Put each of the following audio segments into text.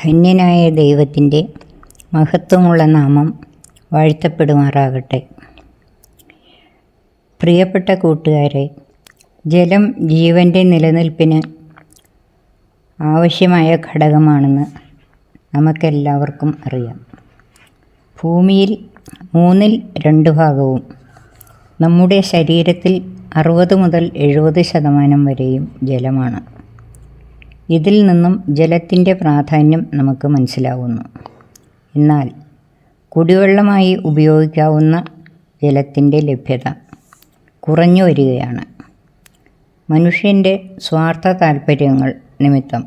ധന്യനായ ദൈവത്തിൻ്റെ മഹത്വമുള്ള നാമം വാഴ്ത്തപ്പെടുമാറാകട്ടെ. പ്രിയപ്പെട്ട കൂട്ടുകാരെ, ജലം ജീവൻ്റെ നിലനിൽപ്പിന് ആവശ്യമായ ഘടകമാണെന്ന് നമുക്കെല്ലാവർക്കും അറിയാം. ഭൂമിയിൽ 2 ഭാഗവും നമ്മുടെ ശരീരത്തിൽ 60 മുതൽ 70% വരെയും ജലമാണ്. ഇതിൽ നിന്നും ജലത്തിൻ്റെ പ്രാധാന്യം നമുക്ക് മനസ്സിലാവുന്നു. എന്നാൽ കുടിവെള്ളമായി ഉപയോഗിക്കാവുന്ന ജലത്തിൻ്റെ ലഭ്യത കുറഞ്ഞു വരികയാണ്. മനുഷ്യൻ്റെ സ്വാർത്ഥ താൽപ്പര്യങ്ങൾ നിമിത്തം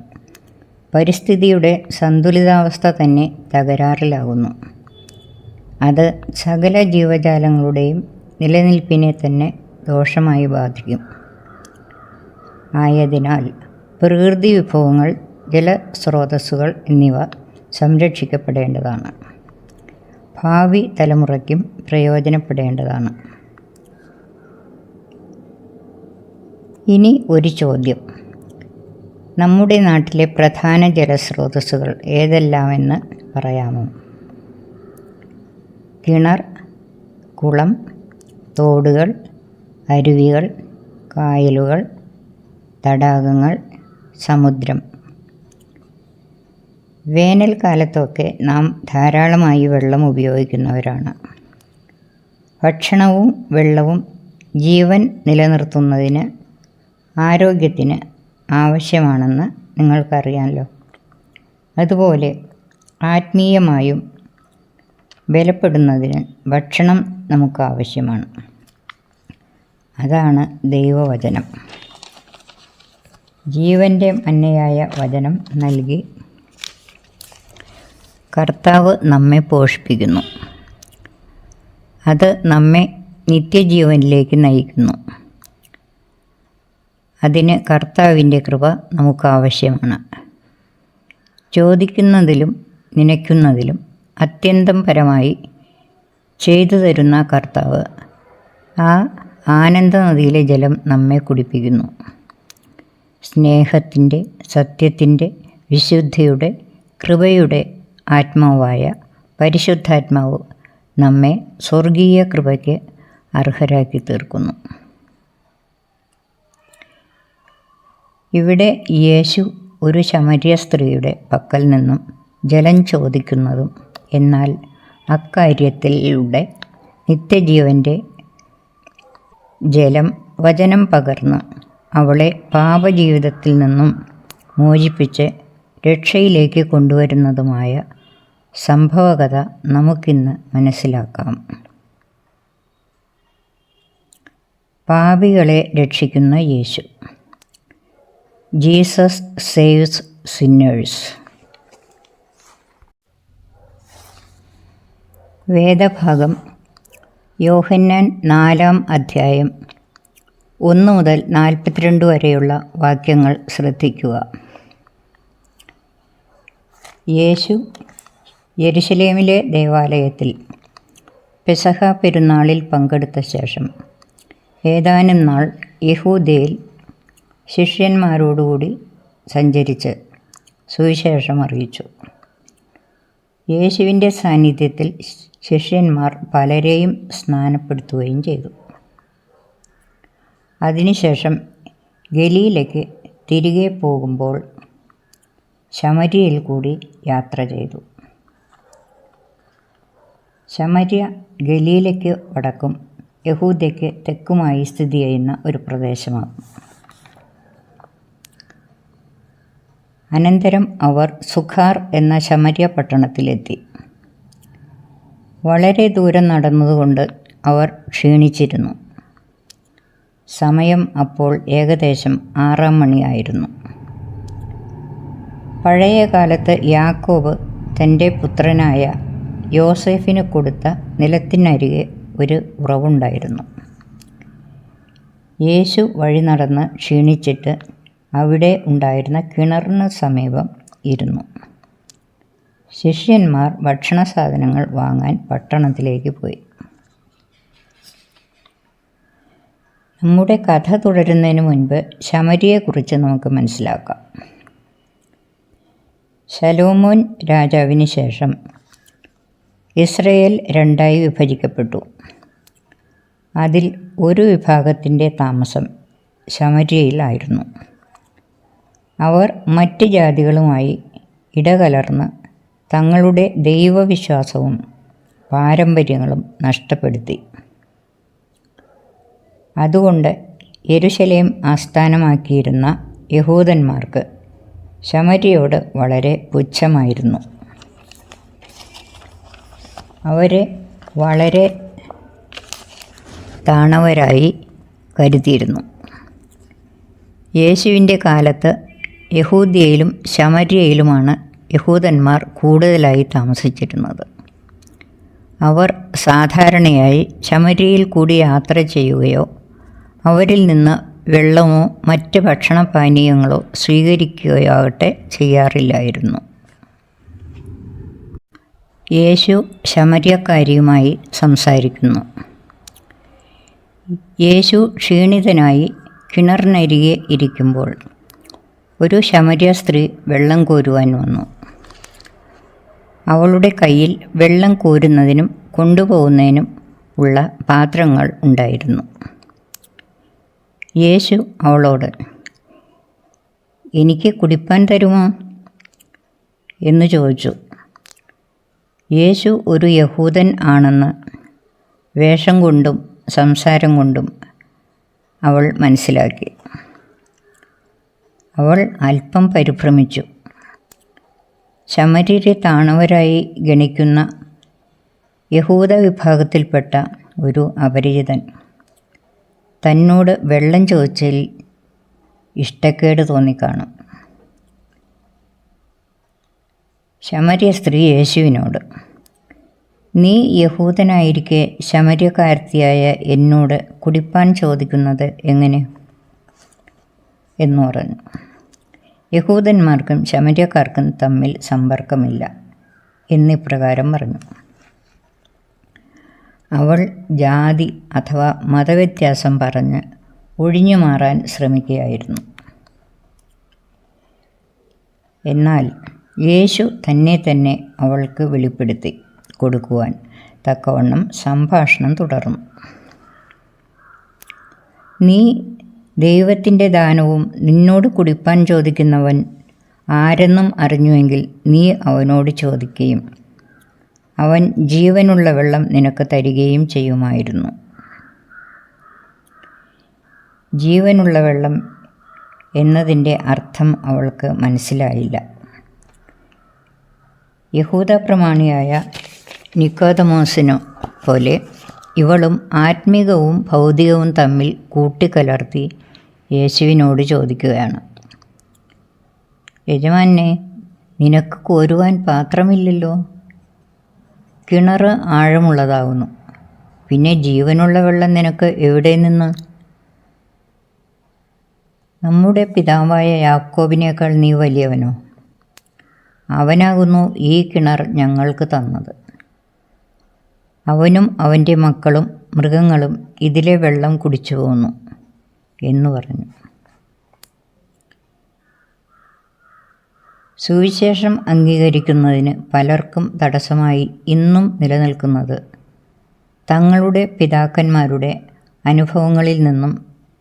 പരിസ്ഥിതിയുടെ സന്തുലിതാവസ്ഥ തന്നെ തകരാറിലാകുന്നു. അത് സകല ജീവജാലങ്ങളുടെയും നിലനിൽപ്പിനെ തന്നെ ദോഷമായി ബാധിക്കും. ആയതിനാൽ പ്രകൃതി വിഭവങ്ങൾ, ജലസ്രോതസ്സുകൾ എന്നിവ സംരക്ഷിക്കപ്പെടേണ്ടതാണ്. ഭാവി തലമുറയ്ക്കും പ്രയോജനപ്പെടേണ്ടതാണ്. ഇനി ഒരു ചോദ്യം: നമ്മുടെ നാട്ടിലെ പ്രധാന ജലസ്രോതസ്സുകൾ ഏതെല്ലാമെന്ന് പറയാമോ? കിണർ, കുളം, തോടുകൾ, അരുവികൾ, കായലുകൾ, തടാകങ്ങൾ, സമുദ്രം. വേനൽക്കാലത്തൊക്കെ നാം ധാരാളമായി വെള്ളം ഉപയോഗിക്കുന്നവരാണ്. ഭക്ഷണവും വെള്ളവും ജീവൻ നിലനിർത്തുന്നതിന്, ആരോഗ്യത്തിന് ആവശ്യമാണെന്ന് നിങ്ങൾക്കറിയാമല്ലോ. അതുപോലെ ആത്മീയമായും ബലപ്പെടുന്നതിന് ഭക്ഷണം നമുക്ക് ആവശ്യമാണ്. അതാണ് ദൈവവചനം. ജീവൻ്റെ മന്നയായ വചനം നൽകി കർത്താവ് നമ്മെ പോഷിപ്പിക്കുന്നു. അത് നമ്മെ നിത്യജീവനിലേക്ക് നയിക്കുന്നു. അതിന് കർത്താവിൻ്റെ കൃപ നമുക്ക് ആവശ്യമാണ്. ചോദിക്കുന്നതിലും നനയ്ക്കുന്നതിലും അത്യന്തം പരമായി ചെയ്തു തരുന്ന കർത്താവ് ആ ആനന്ദനദിയിലെ ജലം നമ്മെ കുടിപ്പിക്കുന്നു. സ്നേഹത്തിൻ്റെ, സത്യത്തിൻ്റെ, വിശുദ്ധിയുടെ, കൃപയുടെ ആത്മാവായ പരിശുദ്ധാത്മാവ് നമ്മെ സ്വർഗീയ കൃപയ്ക്ക് അർഹരാക്കി തീർക്കുന്നു. ഇവിടെ യേശു ഒരു ശമര്യ സ്ത്രീയുടെ പക്കൽ നിന്നും ജലം ചോദിക്കുന്നതും, എന്നാൽ അക്കാര്യത്തിലൂടെ നിത്യജീവൻ്റെ ജലം വചനം പകർന്ന് അവളെ പാപജീവിതത്തിൽ നിന്നും മോചിപ്പിച്ച് രക്ഷയിലേക്ക് കൊണ്ടുവരുന്നതുമായ സംഭവകഥ നമുക്കിന്ന് മനസ്സിലാക്കാം. പാപികളെ രക്ഷിക്കുന്ന യേശു. Jesus saves sinners. വേദഭാഗം യോഹന്നാൻ 4-ാം അധ്യായം 1 മുതൽ 42 വരെയുള്ള വാക്യങ്ങൾ ശ്രദ്ധിക്കുക. യേശു യെരുശലേമിലെ ദേവാലയത്തിൽ പെസഹ പെരുന്നാളിൽ പങ്കെടുത്ത ശേഷം ഏതാനും നാൾ യഹൂദയിൽ ശിഷ്യന്മാരോടുകൂടി സഞ്ചരിച്ച് സുവിശേഷം അറിയിച്ചു. യേശുവിൻ്റെ സാന്നിധ്യത്തിൽ ശിഷ്യന്മാർ പലരെയും സ്നാനപ്പെടുത്തുകയും ചെയ്തു. അതിനുശേഷം ഗലീലയ്ക്ക് തിരികെ പോകുമ്പോൾ ശമര്യയിൽ കൂടി യാത്ര ചെയ്തു. ശമര്യ ഗലീലയ്ക്ക് വടക്കും യഹൂദയ്ക്ക് തെക്കുമായി സ്ഥിതി ചെയ്യുന്ന ഒരു പ്രദേശമാണ്. അനന്തരം അവർ സുഖാർ എന്ന ശമര്യ പട്ടണത്തിലെത്തി. വളരെ ദൂരം നടന്നതുകൊണ്ട് അവർ ക്ഷീണിച്ചിരുന്നു. സമയം അപ്പോൾ ഏകദേശം 6-ാം മണിയായിരുന്നു. പഴയ കാലത്ത് യാക്കോബ് തൻ്റെ പുത്രനായ യോസേഫിന് കൊടുത്ത നിലത്തിനരികെ ഒരു ഉറവുണ്ടായിരുന്നു. യേശു വഴി നടന്ന് ക്ഷീണിച്ചിട്ട് അവിടെ ഉണ്ടായിരുന്ന കിണറിന് സമീപം ഇരുന്നു. ശിഷ്യന്മാർ ഭക്ഷണ സാധനങ്ങൾ വാങ്ങാൻ പട്ടണത്തിലേക്ക് പോയി. നമ്മുടെ കഥ തുടരുന്നതിന് മുൻപ് ശമര്യയെക്കുറിച്ച് നമുക്ക് മനസ്സിലാക്കാം. ശലോമോൻ രാജാവിന് ശേഷം ഇസ്രയേൽ രണ്ടായി വിഭജിക്കപ്പെട്ടു. അതിൽ ഒരു വിഭാഗത്തിൻ്റെ താമസം ശമര്യയിലായിരുന്നു. അവർ മറ്റ് ജാതികളുമായി ഇടകലർന്ന് തങ്ങളുടെ ദൈവവിശ്വാസവും പാരമ്പര്യങ്ങളും നഷ്ടപ്പെടുത്തി. അതുകൊണ്ട് യെരുശലേം ആസ്ഥാനമാക്കിയിരുന്ന യഹൂദന്മാർക്ക് ശമര്യയോട് വളരെ പുച്ഛമായിരുന്നു. അവരെ വളരെ താണവരായി കരുതിയിരുന്നു. യേശുവിൻ്റെ കാലത്ത് യഹൂദ്യയിലും ശമര്യയിലുമാണ് യഹൂദന്മാർ കൂടുതലായി താമസിച്ചിരുന്നത്. അവർ സാധാരണയായി ശമര്യയിൽ കൂടി യാത്ര ചെയ്യുകയോ അവരിൽ നിന്ന് വെള്ളമോ മറ്റ് ഭക്ഷണപാനീയങ്ങളോ സ്വീകരിക്കുകയോ ആകട്ടെ ചെയ്യാറില്ലായിരുന്നു. യേശു ശമര്യക്കാരിയുമായി സംസാരിക്കുന്നു. യേശു ക്ഷീണിതനായി കിണറിനരികെ ഇരിക്കുമ്പോൾ ഒരു ശമര്യ സ്ത്രീ വെള്ളം കോരുവാൻ വന്നു. അവളുടെ കയ്യിൽ വെള്ളം കോരുന്നതിനും കൊണ്ടുപോകുന്നതിനും ഉള്ള പാത്രങ്ങൾ ഉണ്ടായിരുന്നു. യേശു അവളോട്, "എനിക്ക് കുടിപ്പാൻ തരുമോ?" എന്ന് ചോദിച്ചു. യേശു ഒരു യഹൂദൻ ആണെന്ന് വേഷം കൊണ്ടും സംസാരം കൊണ്ടും അവൾ മനസ്സിലാക്കി. അവൾ അല്പം പരിഭ്രമിച്ചു. ശമര്യരെ താണവരായി ഗണിക്കുന്ന യഹൂദ വിഭാഗത്തിൽപ്പെട്ട ഒരു അപരിചിതൻ തന്നോട് വെള്ളം ചോദിച്ചതിൽ ഇഷ്ടക്കേട് തോന്നിക്കാണും. ശമര്യ സ്ത്രീ യേശുവിനോട്, "നീ യഹൂദനായിരിക്കെ ശമര്യക്കാരത്തിയായ എന്നോട് കുടിപ്പാൻ ചോദിക്കുന്നത് എങ്ങനെ?" എന്ന് പറഞ്ഞു. യഹൂദന്മാർക്കും ശമര്യക്കാർക്കും തമ്മിൽ സമ്പർക്കമില്ല എന്നിപ്രകാരം പറഞ്ഞു. അവൾ ജാതി അഥവാ മതവ്യത്യാസം പറഞ്ഞ് ഒഴിഞ്ഞു മാറാൻ ശ്രമിക്കുകയായിരുന്നു. എന്നാൽ യേശു തന്നെ അവൾക്ക് വെളിപ്പെടുത്തി കൊടുക്കുവാൻ തക്കവണ്ണം സംഭാഷണം തുടർന്നു. "നീ ദൈവത്തിൻ്റെ ദാനവും നിന്നോട് കുടിപ്പാൻ ചോദിക്കുന്നവൻ ആരെന്നും അറിഞ്ഞുവെങ്കിൽ നീ അവനോട് ചോദിക്കുകയും അവൻ ജീവനുള്ള വെള്ളം നിനക്ക് തരികയും ചെയ്യുമായിരുന്നു." ജീവനുള്ള വെള്ളം എന്നതിൻ്റെ അർത്ഥം അവൾക്ക് മനസ്സിലായില്ല. യഹൂദ പ്രമാണിയായ നിക്കോദമോസിനു പോലെ ഇവളും ആത്മീകവും ഭൗതികവും തമ്മിൽ കൂട്ടിക്കലർത്തി യേശുവിനോട് ചോദിക്കുകയാണ്, "യജമാനെ, നിനക്ക് കോരുവാൻ പാത്രമില്ലല്ലോ. കിണർ ആഴമുള്ളതാകുന്നു. പിന്നെ ജീവനുള്ള വെള്ളം നിനക്ക് എവിടെ നിന്ന്? നമ്മുടെ പിതാവായ യാക്കോബിനേക്കാൾ നീ വലിയവനോ? അവനാകുന്നു ഈ കിണർ ഞങ്ങൾക്ക് തന്നത്. അവനും അവൻ്റെ മക്കളും മൃഗങ്ങളും ഇതിലെ വെള്ളം കുടിച്ചു പോന്നു" എന്ന് പറഞ്ഞു. സുവിശേഷം അംഗീകരിക്കുന്നതിന് പലർക്കും തടസ്സമായി ഇന്നും നിലനിൽക്കുന്നത് തങ്ങളുടെ പിതാക്കന്മാരുടെ അനുഭവങ്ങളിൽ നിന്നും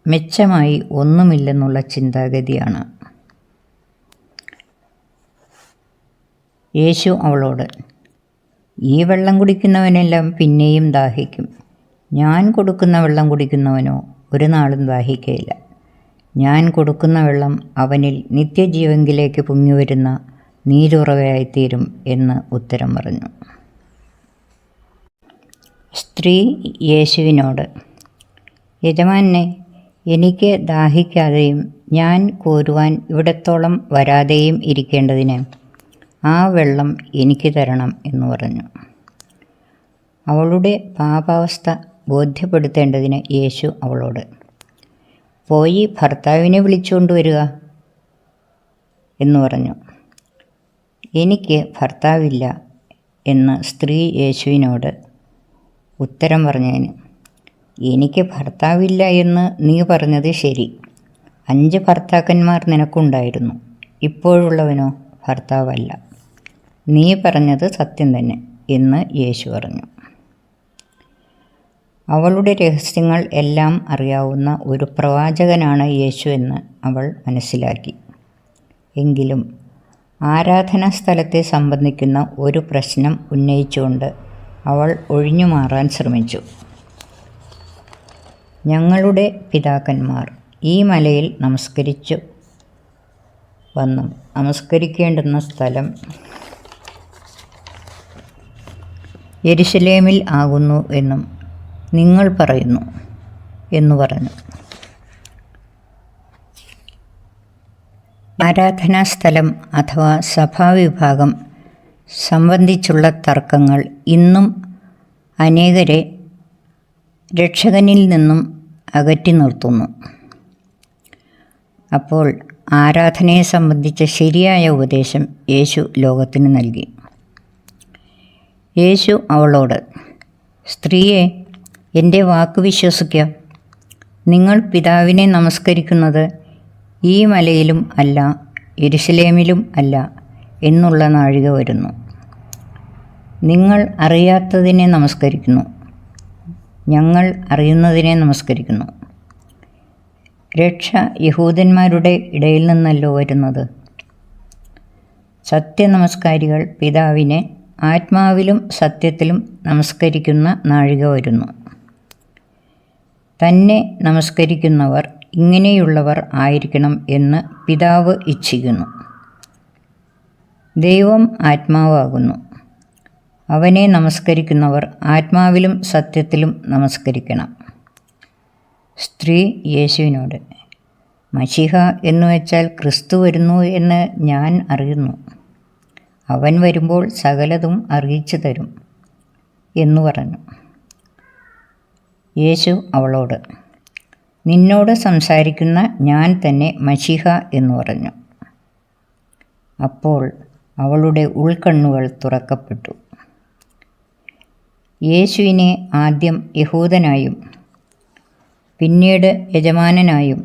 മെച്ചമായി ഒന്നുമില്ലെന്നുള്ള ചിന്താഗതിയാണ്. യേശു അവളോട്, "ഈ വെള്ളം കുടിക്കുന്നവനെല്ലാം പിന്നെയും ദാഹിക്കും. ഞാൻ കൊടുക്കുന്ന വെള്ളം കുടിക്കുന്നവനോ ഒരു നാളും ദാഹിക്കയില്ല. ഞാൻ കൊടുക്കുന്ന വെള്ളം അവനിൽ നിത്യജീവങ്കിലേക്ക് പൊങ്ങിവരുന്ന നീരുറവയായിത്തീരും" എന്ന് ഉത്തരം പറഞ്ഞു. സ്ത്രീ യേശുവിനോട്, "യജമാനെ, എനിക്ക് ദാഹിക്കാതെയും ഞാൻ കോരുവാൻ ഇവിടത്തോളം വരാതെയും ഇരിക്കേണ്ടതിന് ആ വെള്ളം എനിക്ക് തരണം" എന്ന് പറഞ്ഞു. അവളുടെ പാപാവസ്ഥ ബോധ്യപ്പെടുത്തേണ്ടതിന് യേശു അവളോട്, "പോയി ഭർത്താവിനെ വിളിച്ചുകൊണ്ടുവരിക" എന്ന് പറഞ്ഞു. "എനിക്ക് ഭർത്താവില്ല" എന്ന് സ്ത്രീ യേശുവിനോട് ഉത്തരം പറഞ്ഞതിന്, "എനിക്ക് ഭർത്താവില്ല എന്ന് നീ പറഞ്ഞത് ശരി. 5 ഭർത്താക്കന്മാർ നിനക്കുണ്ടായിരുന്നു. ഇപ്പോഴുള്ളവനോ ഭർത്താവല്ല. നീ പറഞ്ഞത് സത്യം തന്നെ എന്ന് യേശു പറഞ്ഞു. അവളുടെ രഹസ്യങ്ങൾ എല്ലാം അറിയാവുന്ന ഒരു പ്രവാചകനാണ് യേശു എന്ന് അവൾ മനസ്സിലാക്കി. എങ്കിലും ആരാധനാ സ്ഥലത്തെ സംബന്ധിക്കുന്ന ഒരു പ്രശ്നം ഉന്നയിച്ചുകൊണ്ട് അവൾ ഒഴിഞ്ഞു മാറാൻ ശ്രമിച്ചു. ഞങ്ങളുടെ പിതാക്കന്മാർ ഈ മലയിൽ നമസ്കരിച്ചു വന്നും നമസ്കരിക്കേണ്ടുന്ന സ്ഥലം യെരുശലേമിൽ ആകുന്നു എന്നും നിങ്ങൾ പറയുന്നു എന്നു പറഞ്ഞു. ആരാധനാ സ്ഥലം അഥവാ സഭാവിഭാഗം സംബന്ധിച്ചുള്ള തർക്കങ്ങൾ ഇന്നും അനേകരെ രക്ഷകനിൽ നിന്നും അകറ്റി നിർത്തുന്നു. അപ്പോൾ ആരാധനയെ സംബന്ധിച്ച ശരിയായ ഉപദേശം യേശു ലോകത്തിന് നൽകി. യേശു അവളോട്, സ്ത്രീയെ, എൻ്റെ വാക്ക് വിശ്വസിക്കുക. നിങ്ങൾ പിതാവിനെ നമസ്കരിക്കുന്നത് ഈ മലയിലും അല്ല, യെരുശലേമിലും അല്ല എന്നുള്ള നാഴിക വരുന്നു. നിങ്ങൾ അറിയാത്തതിനെ നമസ്കരിക്കുന്നു, ഞങ്ങൾ അറിയുന്നതിനെ നമസ്കരിക്കുന്നു. രക്ഷ യഹൂദന്മാരുടെ ഇടയിൽ നിന്നല്ലോ വരുന്നത്. സത്യനമസ്കാരികൾ പിതാവിനെ ആത്മാവിലും സത്യത്തിലും നമസ്കരിക്കുന്ന നാഴിക വരുന്നു. തന്നെ നമസ്കരിക്കുന്നവർ ഇങ്ങനെയുള്ളവർ ആയിരിക്കണം എന്ന് പിതാവ് ഇച്ഛിക്കുന്നു. ദൈവം ആത്മാവാകുന്നു. അവനെ നമസ്കരിക്കുന്നവർ ആത്മാവിലും സത്യത്തിലും നമസ്കരിക്കണം. സ്ത്രീ യേശുവിനോട്, മശിഹ എന്നുവെച്ചാൽ ക്രിസ്തു വരുന്നു എന്ന് ഞാൻ അറിയുന്നു. അവൻ വരുമ്പോൾ സകലതും അറിയിച്ചു തരും എന്നു പറഞ്ഞു. യേശു അവളോട്, നിന്നോട് സംസാരിക്കുന്ന ഞാൻ തന്നെ മശിഹ എന്നു പറഞ്ഞു. അപ്പോൾ അവളുടെ ഉൾക്കണ്ണുകൾ തുറക്കപ്പെട്ടു. യേശുവിനെ ആദ്യം യഹൂദനായും പിന്നീട് യജമാനനായും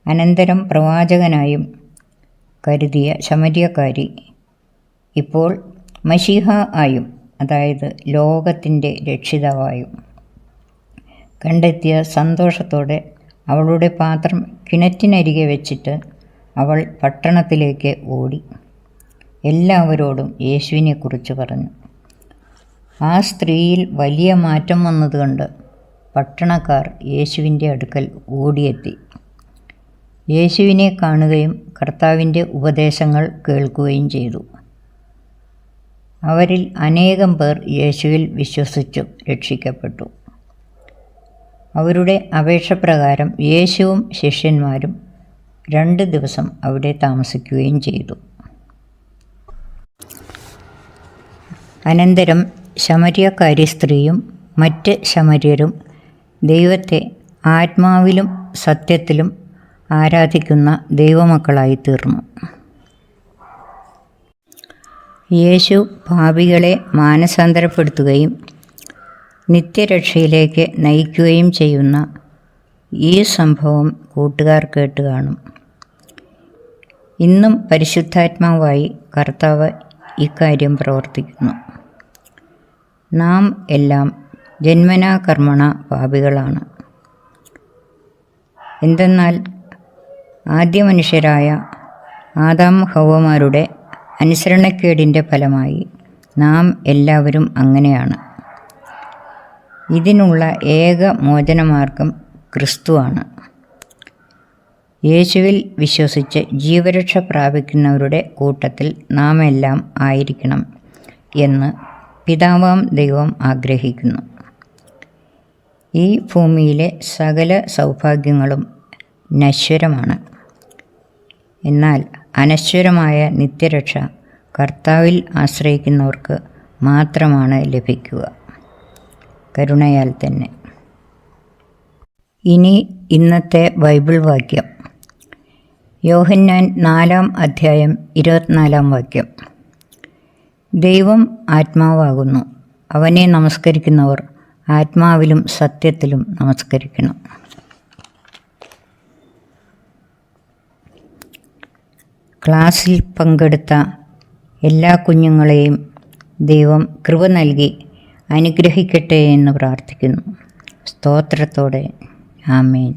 അനന്തരം പ്രവാചകനായും കരുതിയ ശമര്യക്കാരി ഇപ്പോൾ മശിഹ ആയും, അതായത് ലോകത്തിൻ്റെ രക്ഷിതാവായും കണ്ടെത്തിയ സന്തോഷത്തോടെ അവളുടെ പാത്രം കിണറ്റിനരികെ വെച്ചിട്ട് അവൾ പട്ടണത്തിലേക്ക് ഓടി എല്ലാവരോടും യേശുവിനെക്കുറിച്ച് പറഞ്ഞു. ആ സ്ത്രീയിൽ വലിയ മാറ്റം വന്നതുകൊണ്ട് പട്ടണക്കാർ യേശുവിൻ്റെ അടുക്കൽ ഓടിയെത്തി. യേശുവിനെ കാണുകയും കർത്താവിൻ്റെ ഉപദേശങ്ങൾ കേൾക്കുകയും ചെയ്തു. അവരിൽ അനേകം പേർ യേശുവിൽ വിശ്വസിച്ചു രക്ഷിക്കപ്പെട്ടു. അവരുടെ അപേക്ഷപ്രകാരം യേശുവും ശിഷ്യന്മാരും 2 ദിവസം അവിടെ താമസിക്കുകയും ചെയ്തു. അനന്തരം ശമര്യക്കാരി സ്ത്രീയും മറ്റ് ശമര്യരും ദൈവത്തെ ആത്മാവിലും സത്യത്തിലും ആരാധിക്കുന്ന ദൈവമക്കളായി തീർന്നു. യേശു പാപികളെ മാനസാന്തരപ്പെടുത്തുകയും നിത്യരക്ഷയിലേക്ക് നയിക്കുകയും ചെയ്യുന്ന ഈ സംഭവം കൂട്ടുകാർ കേട്ട് കാണും. ഇന്നും പരിശുദ്ധാത്മാവായി കർത്താവ് ഇക്കാര്യം പ്രവർത്തിക്കുന്നു. നാം എല്ലാം ജന്മനാ കർമ്മണ പാപികളാണ്. എന്തെന്നാൽ ആദ്യ മനുഷ്യരായ ആദാം ഹവ്വമാരുടെ അനുസരണക്കേടിൻ്റെ ഫലമായി നാം എല്ലാവരും അങ്ങനെയാണ്. ഇതിനുള്ള ഏക മോചനമാർഗം ക്രിസ്തുവാണ്. യേശുവിൽ വിശ്വസിച്ച് ജീവരക്ഷ പ്രാപിക്കുന്നവരുടെ കൂട്ടത്തിൽ നാം എല്ലാം ആയിരിക്കണം എന്ന് പിതാവാം ദൈവം ആഗ്രഹിക്കുന്നു. ഈ ഭൂമിയിലെ സകല സൗഭാഗ്യങ്ങളും നശ്വരമാണ്. എന്നാൽ അനശ്വരമായ നിത്യരക്ഷ കർത്താവിൽ ആശ്രയിക്കുന്നവർക്ക് മാത്രമാണ് ലഭിക്കുക, കരുണയാൽ തന്നെ. ഇനി ഇന്നത്തെ ബൈബിൾ വാക്യം. യോഹന്നാൻ 4-ാം അധ്യായം 24-ാം വാക്യം. ദൈവം ആത്മാവാകുന്നു. അവനെ നമസ്കരിക്കുന്നവർ ആത്മാവിലും സത്യത്തിലും നമസ്കരിക്കണം. ക്ലാസ്സിൽ പങ്കെടുത്ത എല്ലാ കുഞ്ഞുങ്ങളെയും ദൈവം കൃപ നൽകി അനുഗ്രഹിക്കട്ടെ എന്ന് പ്രാർത്ഥിക്കുന്നു. സ്തോത്രത്തോടെ ആമേൻ.